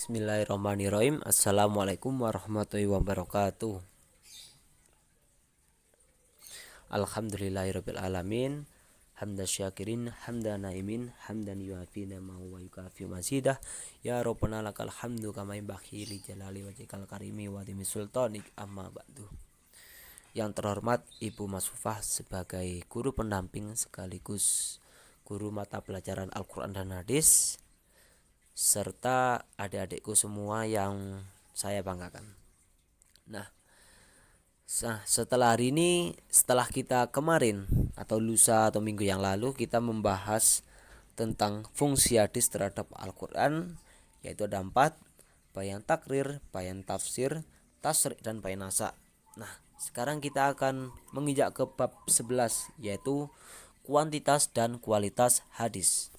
Bismillahirrahmanirrahim. Assalamualaikum warahmatullahi wabarakatuh. Alhamdulillahirabbil alamin. Hamdan syakirin, hamdan naimin, hamdan yuafi ni'amahu wa yukafi mazidah. Ya Rabbana lakal hamdu kama yanbaghi li jalali wajhikal karimi wa azimi sultanik, amma ba'du. Yang terhormat Ibu Masufah sebagai guru pendamping sekaligus guru mata pelajaran Al-Quran dan Hadis, serta adik-adikku semua yang saya banggakan. Nah, setelah hari ini, setelah kita kemarin atau lusa atau minggu yang lalu kita membahas tentang fungsi hadis terhadap Al-Quran, yaitu ada 4: bayan takrir, bayan tafsir, tasrik, dan bayan nasa. Nah, sekarang kita akan menginjak ke bab 11, yaitu kuantitas dan kualitas hadis.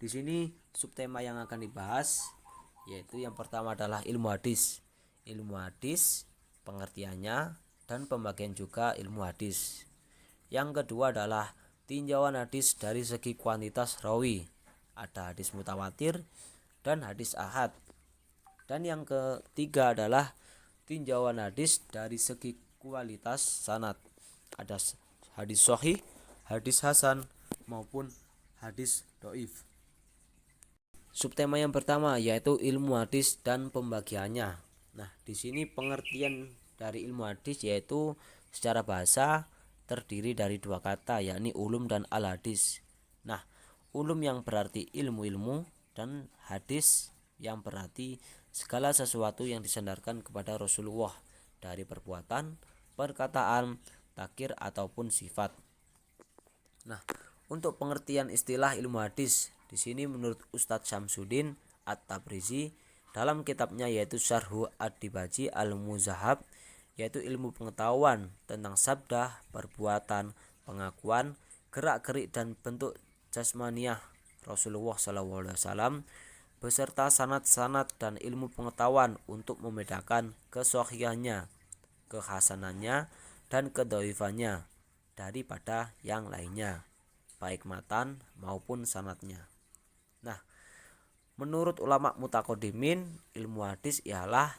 Di sini subtema yang akan dibahas yaitu yang pertama adalah ilmu hadis. Ilmu hadis, pengertiannya dan pembagian juga ilmu hadis. Yang kedua adalah tinjauan hadis dari segi kuantitas rawi. Ada hadis mutawatir dan hadis ahad. Dan yang ketiga adalah tinjauan hadis dari segi kualitas sanad. Ada hadis sahih, hadis hasan maupun hadis dhaif. Subtema yang pertama yaitu ilmu hadis dan pembagiannya. Nah, di sini pengertian dari ilmu hadis yaitu secara bahasa terdiri dari 2 kata, yakni ulum dan al-hadis. Nah, ulum yang berarti ilmu-ilmu dan hadis yang berarti segala sesuatu yang disandarkan kepada Rasulullah dari perbuatan, perkataan, takir ataupun sifat. Nah, untuk pengertian istilah ilmu hadis di sini menurut Ustadz Syamsuddin At-Tabrizi dalam kitabnya yaitu Syarhu Ad-Dibaji Al-Muzahab, yaitu ilmu pengetahuan tentang sabda, perbuatan, pengakuan, gerak-gerik dan bentuk jasmaniah Rasulullah SAW beserta sanad-sanad dan ilmu pengetahuan untuk membedakan kesohihannya, kehasanannya, dan kedhaifannya daripada yang lainnya, baik matan maupun sanadnya. Nah, menurut ulama mutaqaddimin, ilmu hadis ialah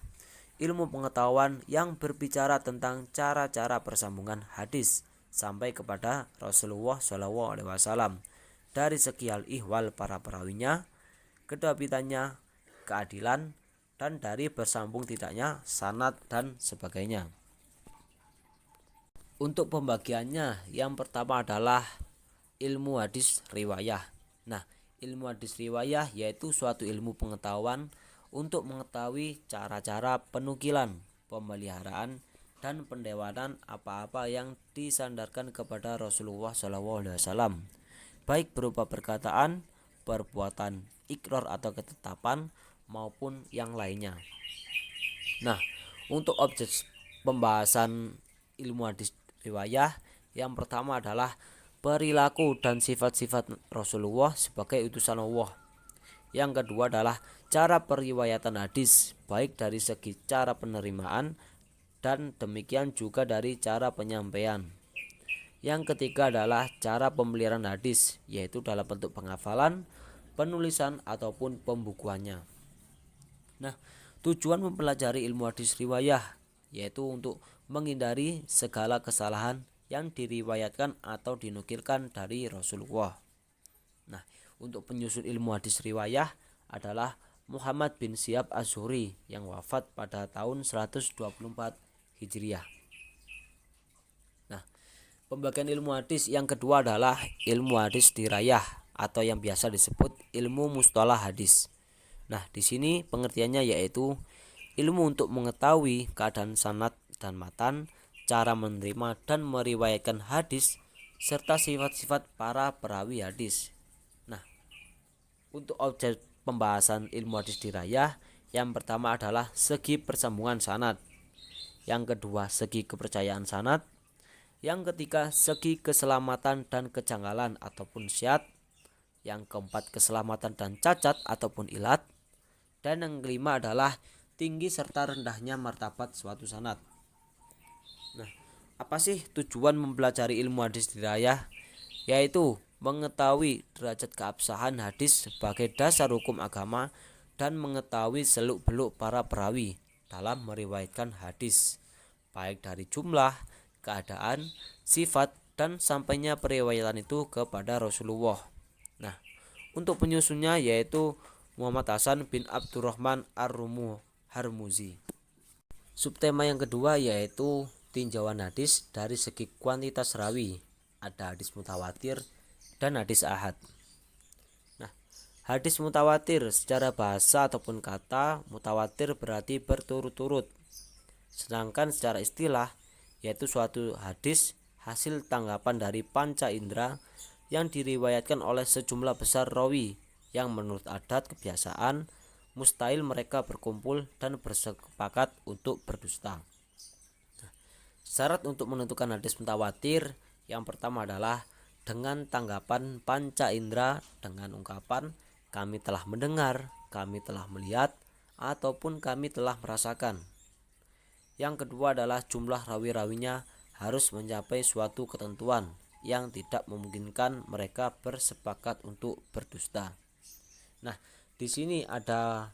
ilmu pengetahuan yang berbicara tentang cara-cara persambungan hadis sampai kepada Rasulullah SAW dari segi al-ihwal para perawinya, kedabitannya, keadilan, dan dari bersambung tidaknya sanad dan sebagainya. Untuk pembagiannya, yang pertama adalah ilmu hadis riwayah. Nah, ilmu hadis riwayah yaitu suatu ilmu pengetahuan untuk mengetahui cara-cara penukilan, pemeliharaan, dan pendewanan apa-apa yang disandarkan kepada Rasulullah SAW, baik berupa perkataan, perbuatan, ikrar atau ketetapan maupun yang lainnya. Nah, untuk objek pembahasan ilmu hadis riwayah yang pertama adalah perilaku dan sifat-sifat Rasulullah sebagai utusan Allah. Yang kedua adalah cara periwayatan hadis, baik dari segi cara penerimaan dan demikian juga dari cara penyampaian. Yang ketiga adalah cara pemeliharaan hadis, yaitu dalam bentuk penghafalan, penulisan ataupun pembukuannya. Nah, tujuan mempelajari ilmu hadis riwayah yaitu untuk menghindari segala kesalahan yang diriwayatkan atau dinukilkan dari Rasulullah. Nah, untuk penyusun ilmu hadis riwayah adalah Muhammad bin Syihab Az-Zuhri yang wafat pada tahun 124 Hijriah. Nah, pembagian ilmu hadis yang kedua adalah ilmu hadis dirayah atau yang biasa disebut ilmu mustalah hadis. Nah, di sini pengertiannya yaitu ilmu untuk mengetahui keadaan sanad dan matan, cara menerima dan meriwayatkan hadis, serta sifat-sifat para perawi hadis. Nah, untuk objek pembahasan ilmu hadis dirayah, yang pertama adalah segi persambungan sanad, yang kedua segi kepercayaan sanad, yang ketiga segi keselamatan dan kejanggalan ataupun syad, yang keempat keselamatan dan cacat ataupun ilat, dan yang kelima adalah tinggi serta rendahnya martabat suatu sanad. Nah, apa sih tujuan mempelajari ilmu hadis dirayah? Yaitu mengetahui derajat keabsahan hadis sebagai dasar hukum agama, dan mengetahui seluk-beluk para perawi dalam meriwayatkan hadis, baik dari jumlah, keadaan, sifat, dan sampainya periwayatan itu kepada Rasulullah. Nah, untuk penyusunnya yaitu Muhammad Hasan bin Abdurrahman Harmuzi. Subtema yang kedua yaitu tinjauan hadis dari segi kuantitas rawi. Ada hadis mutawatir dan hadis ahad. Nah, hadis mutawatir secara bahasa ataupun kata, mutawatir berarti berturut-turut. Sedangkan secara istilah yaitu suatu hadis hasil tanggapan dari panca indera yang diriwayatkan oleh sejumlah besar rawi yang menurut adat kebiasaan mustahil mereka berkumpul dan bersepakat untuk berdusta. Syarat untuk menentukan hadis mutawatir yang pertama adalah dengan tanggapan panca indera dengan ungkapan kami telah mendengar, kami telah melihat, ataupun kami telah merasakan. Yang kedua adalah jumlah rawi-rawinya harus mencapai suatu ketentuan yang tidak memungkinkan mereka bersepakat untuk berdusta. Nah, di sini ada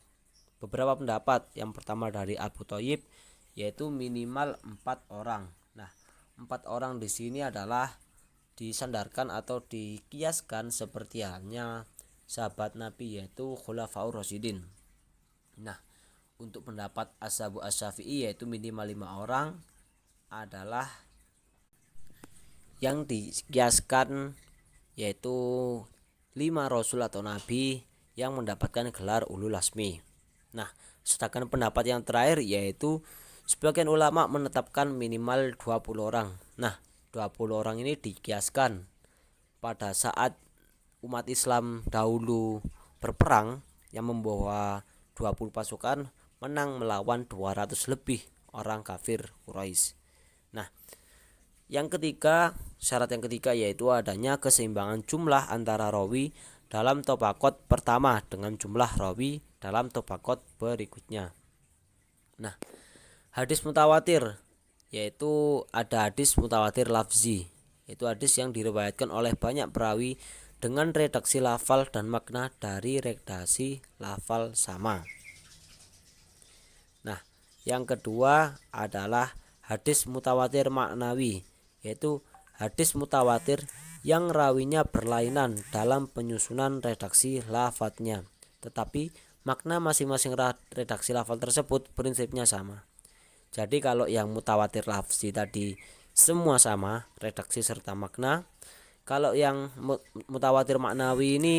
beberapa pendapat. Yang pertama dari Abu Thayyib yaitu minimal 4 orang. Nah, 4 orang di sini adalah disandarkan atau dikiaskan seperti halnya sahabat Nabi yaitu Khulafaur Rasyidin. Nah, untuk pendapat Ashabu Asy-Syafi'i yaitu minimal 5 orang adalah yang dikiaskan yaitu 5 rasul atau nabi yang mendapatkan gelar ulul azmi. Nah, sedangkan pendapat yang terakhir yaitu sebagian ulama menetapkan minimal 20 orang. Nah, 20 orang ini dikiaskan pada saat umat Islam dahulu berperang yang membawa 20 pasukan menang melawan 200 lebih orang kafir Quraisy. Nah, syarat yang ketiga yaitu adanya keseimbangan jumlah antara rawi dalam tobaqot pertama dengan jumlah rawi dalam tobaqot berikutnya. Nah, hadis mutawatir yaitu ada hadis mutawatir lafzi, yaitu hadis yang diriwayatkan oleh banyak perawi dengan redaksi lafal dan makna dari redaksi lafal sama. Nah, yang kedua adalah hadis mutawatir maknawi, yaitu hadis mutawatir yang rawinya berlainan dalam penyusunan redaksi lafadznya, tetapi makna masing-masing redaksi lafal tersebut prinsipnya sama. Jadi kalau yang mutawatir lafzi tadi semua sama redaksi serta makna, kalau yang mutawatir maknawi ini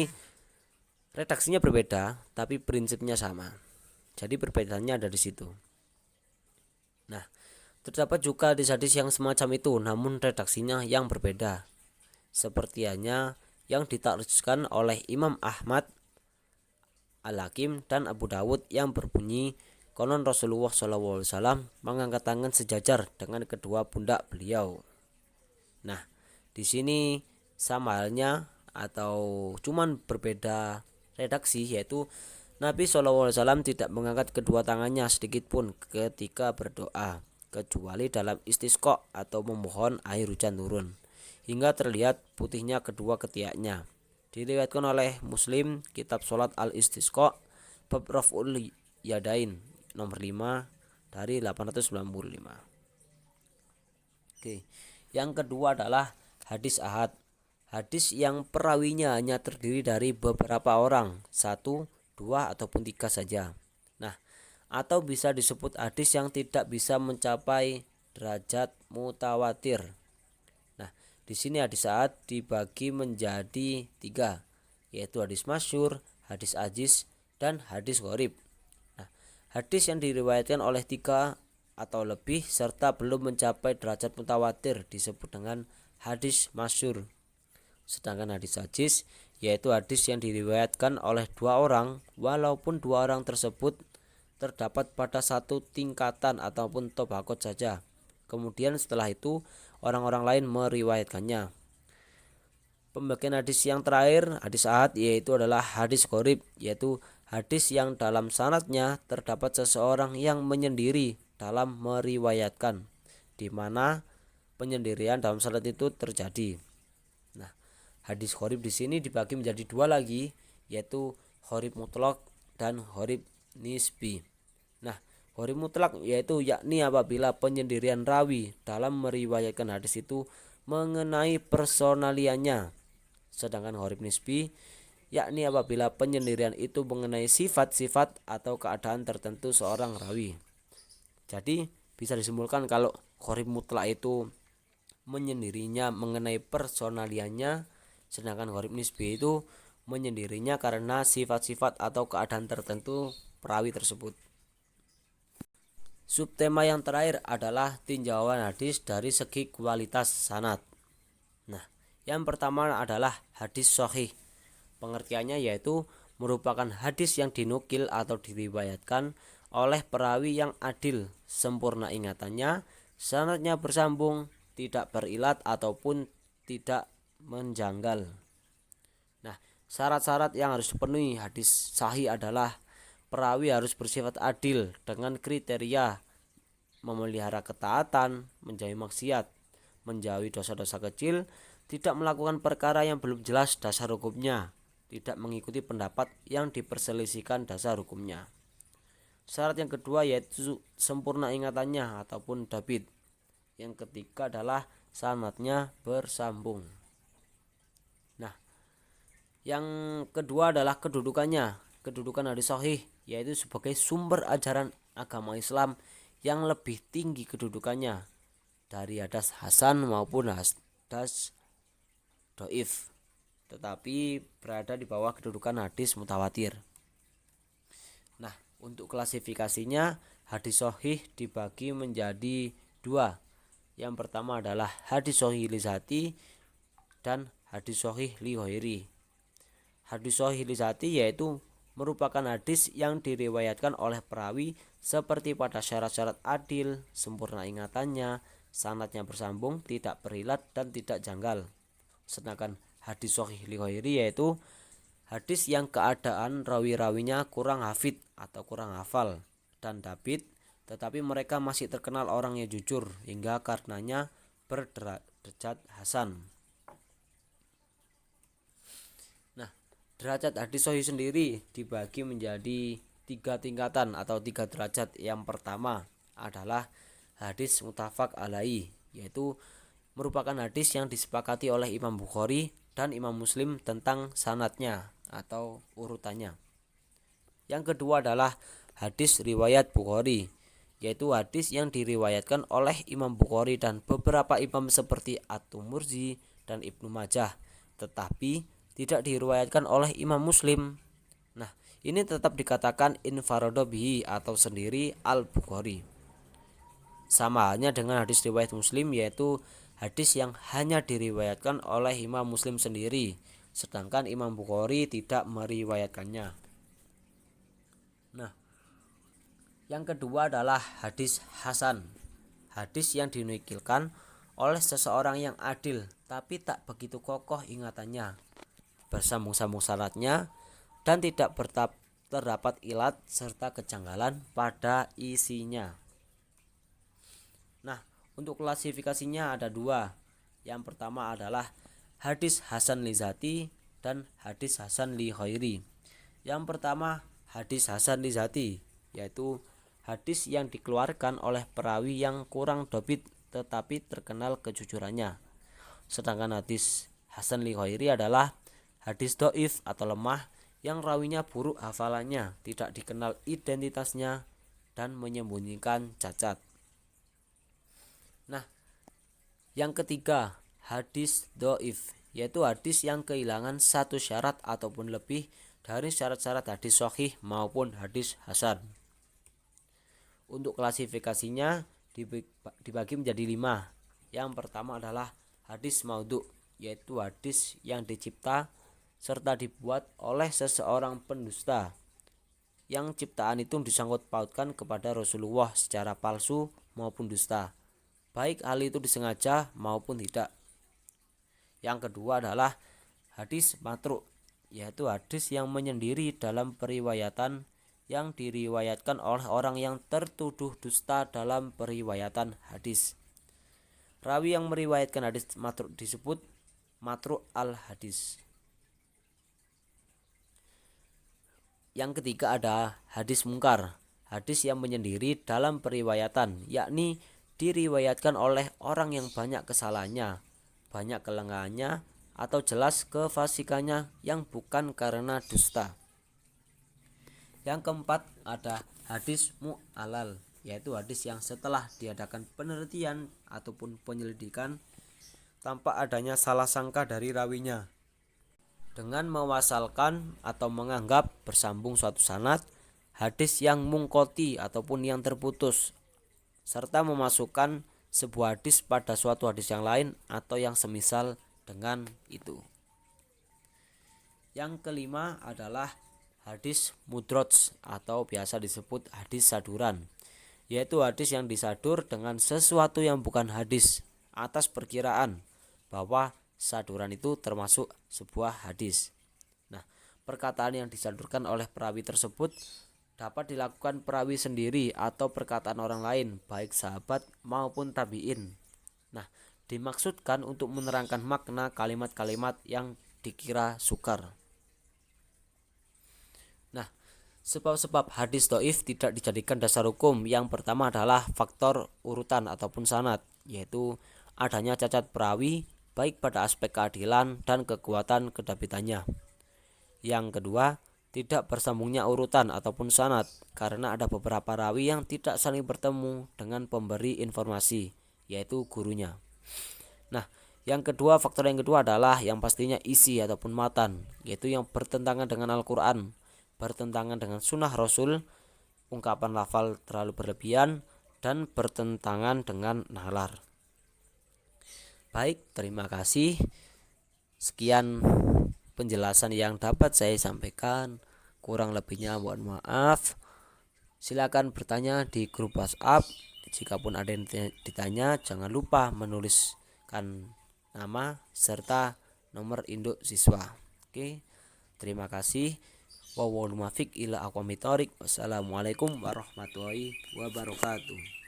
redaksinya berbeda tapi prinsipnya sama. Jadi perbedaannya ada di situ. Nah, terdapat juga hadis-hadis yang semacam itu namun redaksinya yang berbeda. Seperti halnya yang ditakrijkan oleh Imam Ahmad, Al-Hakim, dan Abu Dawud yang berbunyi konon Rasulullah SAW mengangkat tangan sejajar dengan kedua pundak beliau. Nah, di sini sama halnya atau cuman berbeda redaksi, yaitu Nabi SAW tidak mengangkat kedua tangannya sedikit pun ketika berdoa kecuali dalam istisqa atau memohon air hujan turun hingga terlihat putihnya kedua ketiaknya. Diriwayatkan oleh Muslim kitab Salat Al-Istisqa bab Raf'ul Yadain nomor 5 dari 895. Oke. Yang kedua adalah hadis ahad. Hadis yang perawinya hanya terdiri dari beberapa orang, 1, 2 ataupun 3 saja. Nah, atau bisa disebut hadis yang tidak bisa mencapai derajat mutawatir. Nah, di sini hadis ahad dibagi menjadi 3, yaitu hadis masyhur, hadis aziz, dan hadis gharib. Nah, hadis yang diriwayatkan oleh 3 atau lebih serta belum mencapai derajat mutawatir disebut dengan hadis masyhur. Sedangkan hadis aziz yaitu hadis yang diriwayatkan oleh 2 orang walaupun 2 orang tersebut terdapat pada satu tingkatan ataupun tobaqot saja. Kemudian setelah itu orang-orang lain meriwayatkannya. Pembagian hadis yang terakhir, hadis ahad, yaitu adalah hadis gharib, yaitu hadis yang dalam sanadnya terdapat seseorang yang menyendiri dalam meriwayatkan, di mana penyendirian dalam sanad itu terjadi. Nah, hadis gharib di sini dibagi menjadi dua lagi, yaitu gharib mutlak dan gharib nisbi. Nah, gharib mutlak yaitu yakni apabila penyendirian rawi dalam meriwayatkan hadis itu mengenai personaliannya. Sedangkan gharib nisbi yakni apabila penyendirian itu mengenai sifat-sifat atau keadaan tertentu seorang rawi. Jadi bisa disimpulkan kalau gharib mutlak itu menyendirinya mengenai personaliannya, sedangkan gharib nisbi itu menyendirinya karena sifat-sifat atau keadaan tertentu perawi tersebut. Subtema yang terakhir adalah tinjauan hadis dari segi kualitas sanad. Nah, yang pertama adalah hadis sahih. Pengertiannya yaitu merupakan hadis yang dinukil atau diriwayatkan oleh perawi yang adil, sempurna ingatannya, sanadnya bersambung, tidak berilat ataupun tidak menjanggal. Nah, syarat-syarat yang harus dipenuhi hadis sahih adalah perawi harus bersifat adil dengan kriteria memelihara ketaatan, menjauhi maksiat, menjauhi dosa-dosa kecil, tidak melakukan perkara yang belum jelas dasar hukumnya, tidak mengikuti pendapat yang diperselisihkan dasar hukumnya. Syarat yang kedua yaitu sempurna ingatannya ataupun dabit. Yang ketiga adalah sanadnya bersambung. Nah, yang kedua adalah kedudukannya. Kedudukan hadis sahih yaitu sebagai sumber ajaran agama Islam yang lebih tinggi kedudukannya dari hadis hasan maupun hadis dhaif, tetapi berada di bawah kedudukan hadis mutawatir. Nah, untuk klasifikasinya hadis sahih dibagi menjadi dua. Yang pertama adalah hadis sahih li dzati dan hadis sahih li ghairi. Hadis sahih li dzati yaitu merupakan hadis yang diriwayatkan oleh perawi seperti pada syarat-syarat adil, sempurna ingatannya, sanadnya bersambung, tidak berilat dan tidak janggal. Sedangkan hadis sahih li ghairi yaitu hadis yang keadaan rawi-rawinya kurang hafid atau kurang hafal dan dabit, tetapi mereka masih terkenal orang yang jujur hingga karenanya berderajat hasan. Nah, derajat hadis sahih sendiri dibagi menjadi 3 tingkatan atau 3 derajat. Yang pertama adalah hadis muttafaq alaihi, yaitu merupakan hadis yang disepakati oleh Imam Bukhari dan Imam Muslim tentang sanadnya atau urutannya. Yang kedua adalah hadis riwayat Bukhari, yaitu hadis yang diriwayatkan oleh Imam Bukhari dan beberapa imam seperti At-Tirmidzi dan Ibnu Majah, tetapi tidak diriwayatkan oleh Imam Muslim. Nah, ini tetap dikatakan infarada bihi atau sendiri Al-Bukhari. Sama halnya dengan hadis riwayat Muslim, yaitu hadis yang hanya diriwayatkan oleh Imam Muslim sendiri, sedangkan Imam Bukhari tidak meriwayatkannya. Nah, yang kedua adalah hadis hasan, hadis yang dinukilkan oleh seseorang yang adil tapi tak begitu kokoh ingatannya, bersambung-sambung sanadnya, dan tidak terdapat ilat serta kejanggalan pada isinya. Nah, untuk klasifikasinya ada dua. Yang pertama adalah hadis hasan li dzati dan hadis hasan li ghairi. Yang pertama hadis hasan li dzati, yaitu hadis yang dikeluarkan oleh perawi yang kurang dhabit tetapi terkenal kejujurannya. Sedangkan hadis hasan li ghairi adalah hadis dhaif atau lemah yang rawinya buruk hafalannya, tidak dikenal identitasnya dan menyembunyikan cacat. Nah, yang ketiga hadis dhaif, yaitu hadis yang kehilangan satu syarat ataupun lebih dari syarat-syarat hadis sahih maupun hadis hasan. Untuk klasifikasinya dibagi menjadi 5. Yang pertama adalah hadis maudhu, yaitu hadis yang dicipta serta dibuat oleh seseorang pendusta, yang ciptaan itu disangkut pautkan kepada Rasulullah secara palsu maupun dusta, baik hal itu disengaja maupun tidak. Yang kedua adalah hadis matruk, yaitu hadis yang menyendiri dalam periwayatan, yang diriwayatkan oleh orang yang tertuduh dusta dalam periwayatan hadis. Rawi yang meriwayatkan hadis matruk disebut matru' al-hadis. Yang ketiga ada hadis mungkar, hadis yang menyendiri dalam periwayatan, yakni diriwayatkan oleh orang yang banyak kesalahannya, banyak kelengahannya, atau jelas kefasikannya yang bukan karena dusta. Yang keempat ada hadis mu'alal, yaitu hadis yang setelah diadakan penelitian ataupun penyelidikan tanpa adanya salah sangka dari rawinya, dengan mewasalkan atau menganggap bersambung suatu sanad, hadis yang mungkoti ataupun yang terputus, serta memasukkan sebuah hadis pada suatu hadis yang lain atau yang semisal dengan itu. Yang kelima adalah hadis mudrots atau biasa disebut hadis saduran, yaitu hadis yang disadur dengan sesuatu yang bukan hadis atas perkiraan bahwa saduran itu termasuk sebuah hadis. Nah, perkataan yang disadurkan oleh perawi tersebut dapat dilakukan perawi sendiri atau perkataan orang lain, baik sahabat maupun tabi'in. Nah, dimaksudkan untuk menerangkan makna kalimat-kalimat yang dikira sukar. Nah, sebab-sebab hadis dhaif tidak dijadikan dasar hukum. Yang pertama adalah faktor urutan ataupun sanad, yaitu adanya cacat perawi baik pada aspek keadilan dan kekuatan kedabitannya. Yang kedua, tidak bersambungnya urutan ataupun sanad karena ada beberapa rawi yang tidak saling bertemu dengan pemberi informasi, yaitu gurunya. Nah, faktor yang kedua adalah yang pastinya isi ataupun matan, yaitu yang bertentangan dengan Al-Quran, bertentangan dengan sunnah Rasul, ungkapan lafal terlalu berlebihan, dan bertentangan dengan nalar. Baik, terima kasih. Sekian penjelasan yang dapat saya sampaikan. Kurang lebihnya mohon maaf. Silakan bertanya di grup WhatsApp. Jikapun ada yang ditanya, jangan lupa menuliskan nama serta nomor induk siswa. Oke, terima kasih. Wassalamualaikum warahmatullahi wabarakatuh.